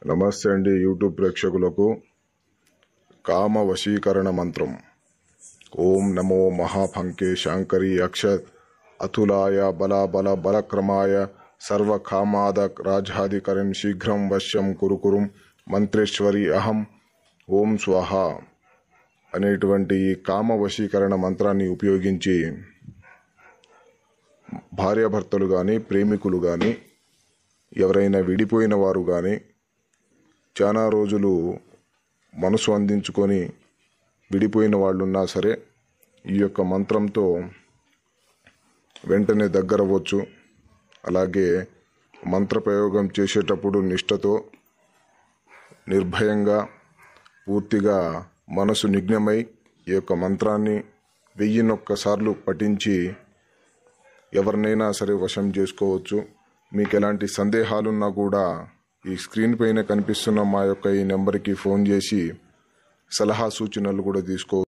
నమస్తే అండి యూట్యూబ్ ప్రేక్షకులకు కామ వశీకరణ మంత్రం. ఓం నమో మహాభంకే శాంకరి అక్షత్ అతులాయ బల బల బలక్రమాయ సర్వకామాద రాజాధికరం శీఘ్రం వశ్యం కురుకురుం మంత్రేశ్వరి అహం ఓం స్వాహ అనేటువంటి ఈ కామ వశీకరణ మంత్రాన్ని ఉపయోగించి భార్యాభర్తలు కానీ ప్రేమికులు కానీ ఎవరైనా విడిపోయిన వారు కానీ చాలా రోజులు మనసు అందించుకొని విడిపోయిన వాళ్ళు ఉన్నా సరే ఈ యొక్క మంత్రంతో వెంటనే దగ్గరవచ్చు. అలాగే మంత్రప్రయోగం చేసేటప్పుడు నిష్ఠతో నిర్భయంగా పూర్తిగా మనసు నిగ్నమై ఈ యొక్క మంత్రాన్ని 1001 సార్లు పఠించి ఎవరినైనా సరే వశం చేసుకోవచ్చు. మీకు ఎలాంటి సందేహాలున్నా కూడా ఈ స్క్రీన్ పైన కనిపిస్తున్న మా యొక్క ఈ నెంబర్కి ఫోన్ చేసి సలహా సూచనలు కూడా తీసుకోవచ్చు.